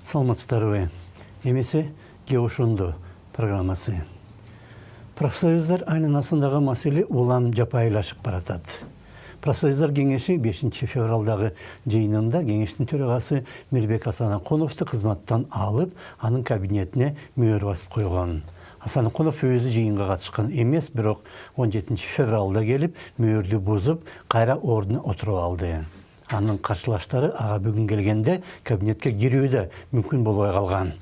Саламатсыздарбы. Эмесе Геошунду программасы. Профсоюздар айланасындагы маселе улам жапайылашып баратат. Профсоюздар кеңеши 5 февралдагы жыйынында кеңештин төрагасы Мирбек Асанакуновду кызматтан алып, анын кабинетине мөөр басып койгон. Асанакунов өзү жыйынга катышкан эмес, бирок 17 февралда келип, мөөрдү бузуп, кайра ордуна отуруп алды. Анын каршылаштары ага бүгүн келгенде кабинетке кирүүдө мүмкүн болбой калган.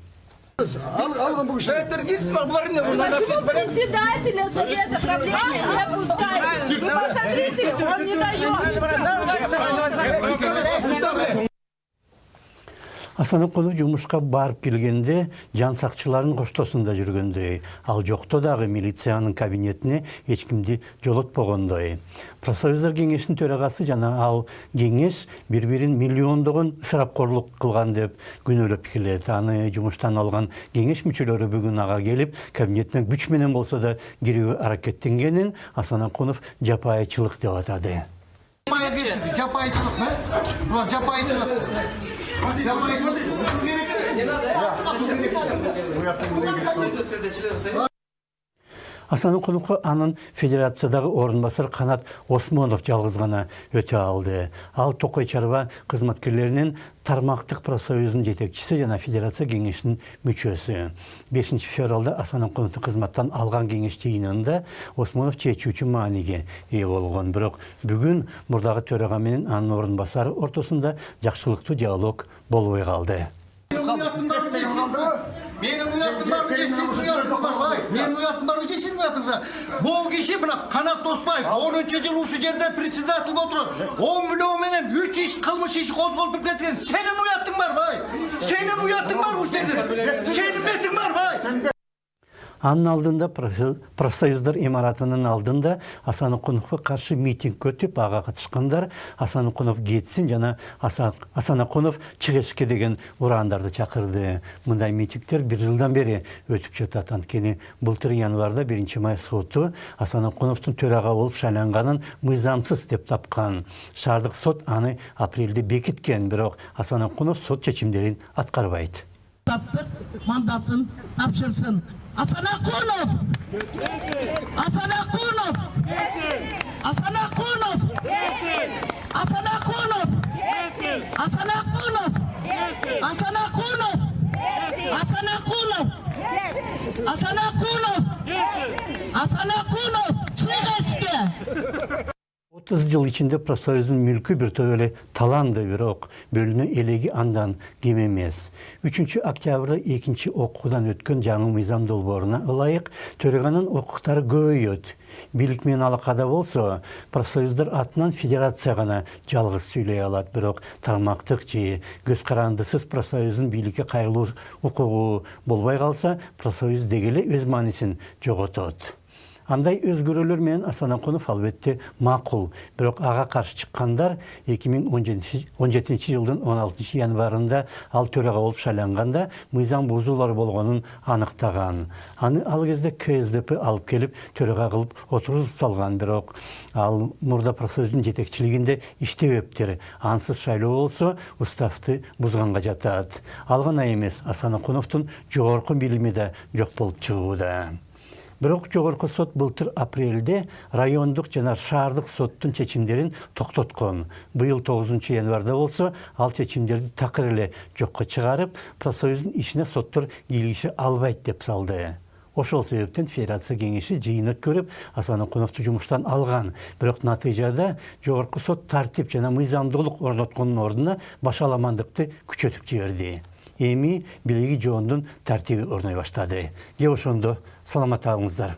Почему председателя Совета правления не пускают? Вы посмотрите, он не дает. Асанакунов жумушка барып келгенде жан сакчыларын коштосунда жүргөндөй, ал жокто дагы милициянын кабинетине эч кимди жолотпогондой. Профсоюздар кеңешинин төрагасы жана ал кеңеш бири-бирин миллиондогон ысырапкорлук кылган деп күнөөлөп келет. Аны жумуштан алган кеңеш мүчөлөрү бүгүн ага келип, кабинетине күч менен болсо да кирүүгө аракеттенгенин Асанакунов жапайычылык деп атады. Асанакуновго анын федерациядагы орун басар Канат Осмонов жалгыз гана өтө алды. Ал Токой чарба кызматкерлеринин тармактык профсоюзунун жетекчиси жана федерация кеңешинин мүчөсү. 5 февралда Асанакуновду кызматтан алган кеңеш жыйынында Осмонов чечүүчү мааниге ээ болгон. Бирок бүгүн мурдагы төрага менен анын орун басары ортосунда жакшылыктуу диалог болбой калды. Менің ұятым бар бе, сіз ұятыңыз бар бай. Менің ұятым бар бе, сіз ұятыңыз. Бұл кеші мына Қанат Досбаев 10 жыл осы жерде председатель отырады. 10 миллион менен 3 иш қылмыш иш қозғалтып кеткен. Сенің ұятың бар бай. Сенің ұятың бар осы жерде. Сенің бетің бар бай. Анын алдында профсоюздар имаратынын алдында Асанакуновго каршы митинг өтүп, ага катышкандар Асанакунов кетсин жана Асанакунов чыгышке деген урандарды чакырды. Мындай митингдер 1 жылдан бери өтүп жатат. Анткени былтыр январда 1 май соту Асанакуновдун төрага болуп шайланганын мыйзамсыз деп тапкан. Шаардык сот аны апрелде бекиткен, бирок Асанакунов сот чечимдерин аткарбайт. Мандатын тапшырсын. Асанакунов! Асанакунов! Асанакунов! Асанакунов! Асанакунов! Асанакунов! Асанакунов! Асанакунов! Асанакунов! Чыгышке! 30 жыл ичинде профсоюздун мүлкү бир топ эле таланды, бирок бөлүнүү элеги андан кем эмес. 3 октябрда 2 окуудан өткөн жаңы мыйзам долбооруна ылайык төраганын укуктары көбөйөт. Бийлик менен алакада болсо, профсоюздар атынан федерация гана жалгыз сүйлөй алат, бирок тармактык же көз карандысыз профсоюздун бийликке кайрылуу укугу болбой калса, профсоюз деги эле өз маанисин жоготот. Андай өзгөрүүлөр менен Асанакунов албетте макул, бирок ага каршы чыккандар 2017 жылдын 16 январында ал төрага болуп шайланганда мыйзам бузуулар болгонун аныктаган. Аны ал кезде КСДП алып келип төрага кылып отургузуп салган, бирок ал мурда профсоюздун жетекчилигинде иштебептир. Ансыз шайлоо болсо уставды бузганга жатат. Ал гана эмес, Асанакуновдун жогорку билими да жок болуп чыгууда. Бирок жогорку сот былтыр апрелде райондук жана шаардык соттун чечимдерин токтоткон. Быйыл 9 январда болсо, ал чечимдерди такыр эле жокко чыгарып, профсоюздун ишине соттор кийлигише албайт деп салды. Ошол себептен федерация кеңеши жыйын өткөрүп, Асанакуновду жумуштан алган. Бирок натыйжада жогорку сот тартип жана мыйзамдуулук орноткондун ордуна башаламандыкты күчөтүп жиберди. Эми бийлиги жоондун тартиби орной баштады. Ошондо саламат калыңыздар.